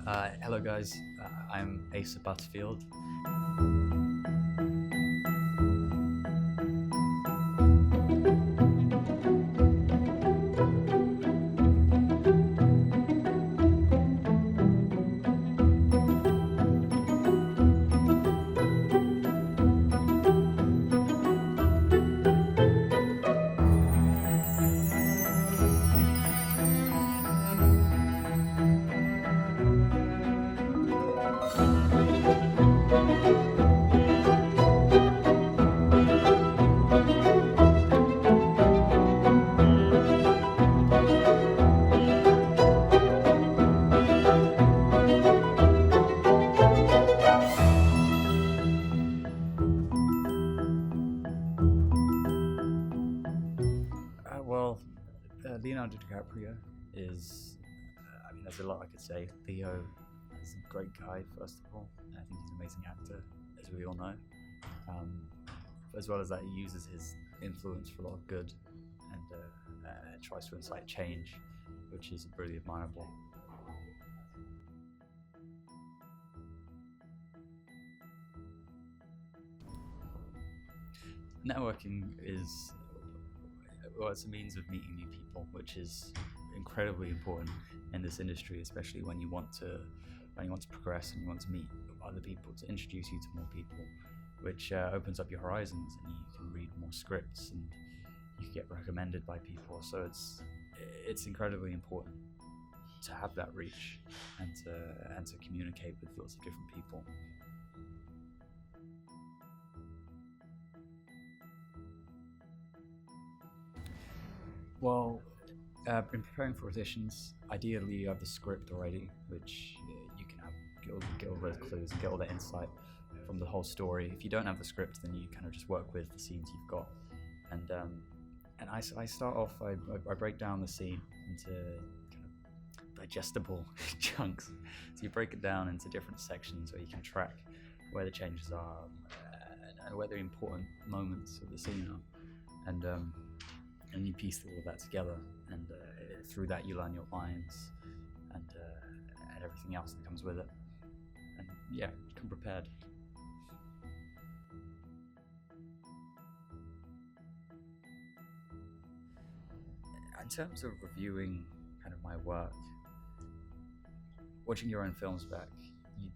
Hello, guys. I'm Asa Butterfield. Leonardo DiCaprio is, there's a lot I could say. Leo is a great guy, first of all. I think he's an amazing actor, as we all know. Um, as well as that, he uses his influence for a lot of good and tries to incite change, which is really admirable. Networking is, well, it's a means of meeting new people, which is incredibly important in this industry, especially when you want to progress and you want to meet other people, to introduce you to more people, which opens up your horizons, and you can read more scripts and you can get recommended by people. So it's incredibly important to have that reach and to communicate with lots of different people. Well, in preparing for auditions, ideally you have the script already, which you can get all those clues and get all the insight from the whole story. If you don't have the script, then you kind of just work with the scenes you've got. And I start off, I break down the scene into kind of digestible chunks. So you break it down into different sections where you can track where the changes are, and where the important moments of the scene are. And you piece all of that together, and through that you learn your lines and everything else that comes with it. And yeah, come prepared. In terms of reviewing kind of my work, watching your own films back, you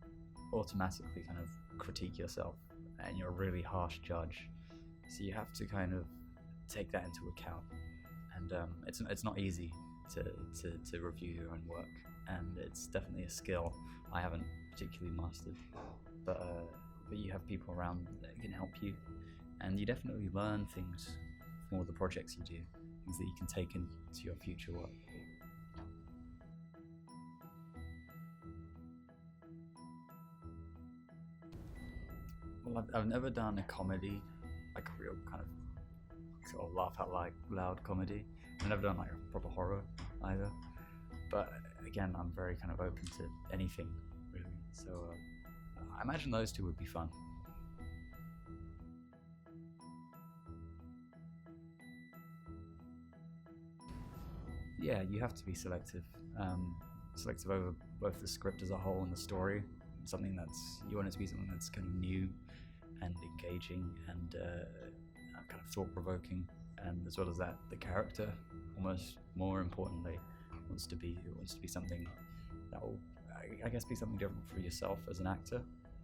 automatically kind of critique yourself, and you're a really harsh judge. So you have to kind of take that into account, and it's not easy to review your own work, and it's definitely a skill I haven't particularly mastered, but you have people around that can help you, and you definitely learn things from all the projects you do, things that you can take into your future work. Well, I've never done a comedy, like a real kind of sort of laugh out loud comedy. I've never done like a proper horror either. But again, I'm very kind of open to anything really. So I imagine those two would be fun. Yeah, you have to be selective. Selective over both the script as a whole and the story. Something that's you want it to be something that's kind of new and engaging and kind of thought provoking, and as well as that, the character, almost more importantly, wants to be something that will, I guess, be something different for yourself as an actor,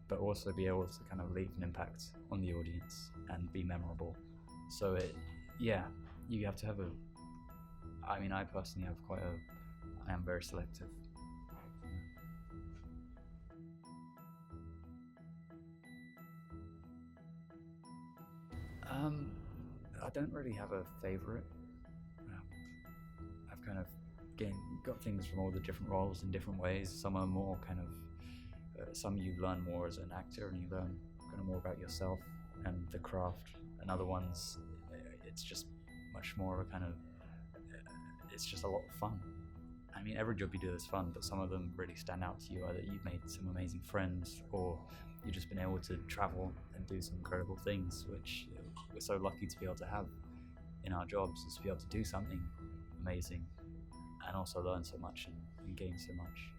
but also be able to kind of leave an impact on the audience and be memorable. So yeah, you have to have a. I mean, I personally have quite a. I am very selective. Um, I don't really have a favorite. Um, I've kind of got things from all the different roles in different ways. Some are more kind of, some you learn more as an actor, and you learn kind of more about yourself and the craft. And other ones, it's just much more of a kind of, it's just a lot of fun. I mean, every job you do is fun, but some of them really stand out to you. Either you've made some amazing friends, or you've just been able to travel and do some incredible things, which we're so lucky to be able to have in our jobs, is to be able to do something amazing and also learn so much and gain so much.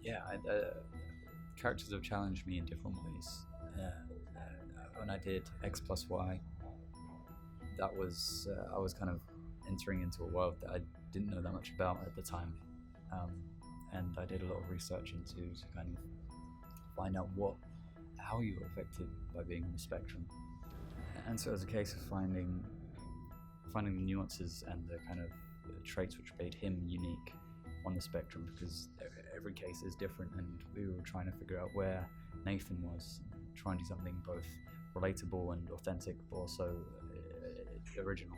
yeah, characters have challenged me in different ways. When I did X plus Y, that was I was kind of entering into a world that I didn't know that much about at the time, um, and I did a lot of research into to kind of find out how you were affected by being on the spectrum, and so it was a case of finding the nuances and the kind of traits which made him unique on the spectrum, because every case is different, and we were trying to figure out where Nathan was, trying to do something both relatable and authentic, but also original.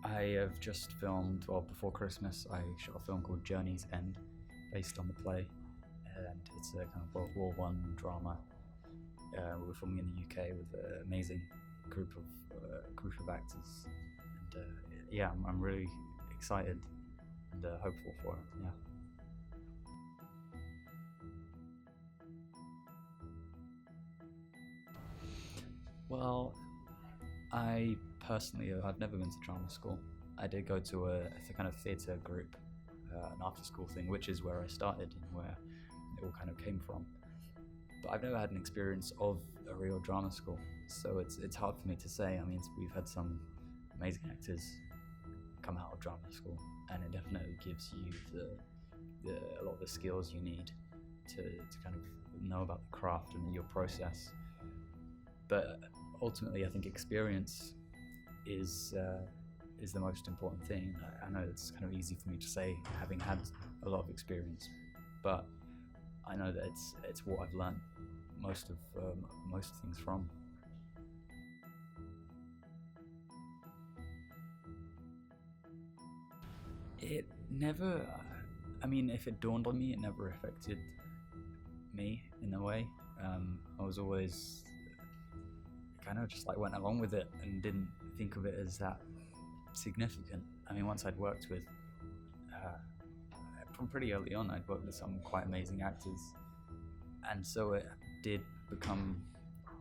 I have just filmed, well, before Christmas, I shot a film called Journey's End, based on the play, and it's a kind of World War One drama. We were filming in the UK with an amazing group of actors, and yeah, I'm really excited and hopeful for it. Yeah. Well, I personally, I've never been to drama school. I did go to a kind of theatre group, an after-school thing, which is where I started and where it all kind of came from. But I've never had an experience of a real drama school, so it's hard for me to say. I mean, we've had some amazing actors come out of drama school, and it definitely gives you a lot of the skills you need to kind of know about the craft and your process. But ultimately, I think experience is the most important thing. I know it's kind of easy for me to say, having had a lot of experience, but I know that it's what I've learned most things from. It never. I mean, if it dawned on me, it never affected me in a way. I was always kind of just like went along with it and didn't think of it as that significant. I mean, once I'd worked with, from pretty early on, I'd worked with some quite amazing actors, and so it did become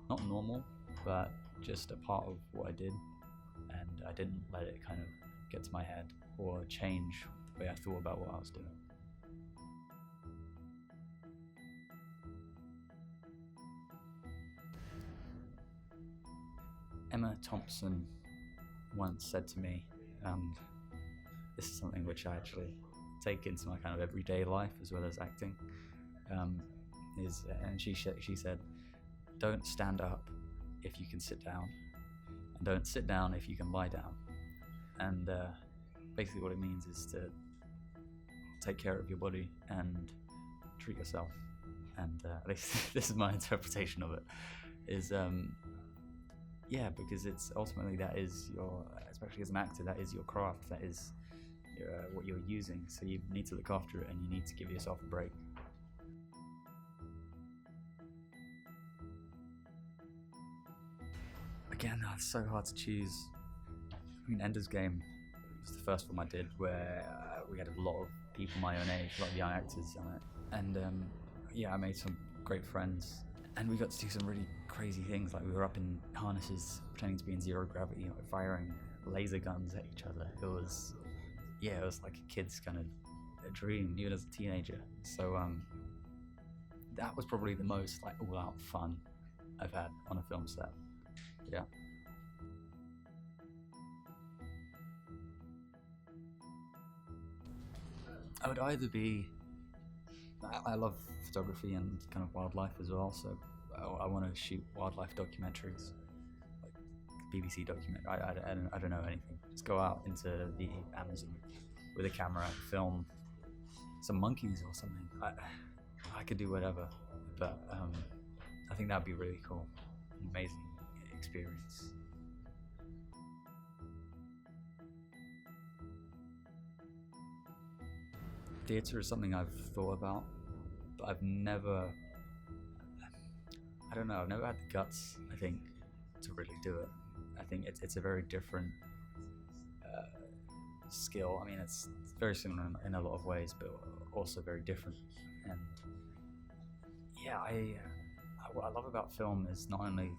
not normal, but just a part of what I did, and I didn't let it kind of get to my head or change the way I thought about what I was doing. Emma Thompson once said to me, this is something which I actually take into my kind of everyday life as well as acting, and she said, don't stand up if you can sit down, and don't sit down if you can lie down. And basically what it means is to take care of your body and treat yourself. And at least this is my interpretation of it, is yeah, because it's ultimately, that is your, especially as an actor, that is your craft, that is what you're using, so you need to look after it and you need to give yourself a break. Again, that's so hard to choose. I mean, Ender's Game was the first film I did where we had a lot of people my own age, a lot of young actors on it, and yeah, I made some great friends, and we got to do some really crazy things. Like, we were up in harnesses pretending to be in zero gravity, like firing laser guns at each other. It was like a kid's kind of a dream, even as a teenager. So that was probably the most like all-out fun I've had on a film set. Yeah. I would either be. I love photography and kind of wildlife as well, so I want to shoot wildlife documentaries, like BBC documentary. I don't know anything. Just go out into the Amazon with a camera, film some monkeys or something. I could do whatever, but I think that'd be really cool, an amazing experience. Theatre is something I've thought about, but I've never. I don't know. I've never had the guts, I think, to really do it. I think it's a very different skill. I mean, it's very similar in a lot of ways, but also very different. And yeah, what I love about film is not only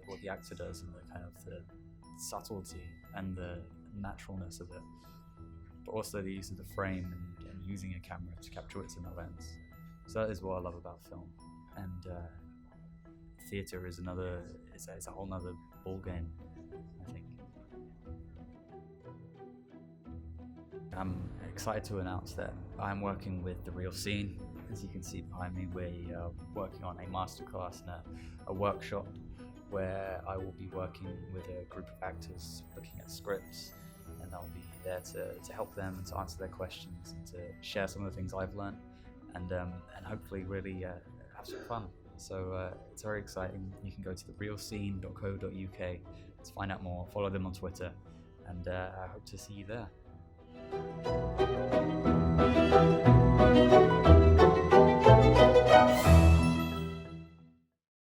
what the actor does, and the kind of the subtlety and the naturalness of it, but also the use of the frame and using a camera to capture what's in the lens. So that is what I love about film. And theatre is it's a whole nother ball game, I think. I'm excited to announce that I'm working with The Real Scene. As you can see behind me, we're working on a masterclass and a workshop where I will be working with a group of actors looking at scripts, and I'll be there to help them and to answer their questions and to share some of the things I've learned, and hopefully really have some fun. So it's very exciting. You can go to therealscene.co.uk to find out more, follow them on Twitter, and I hope to see you there.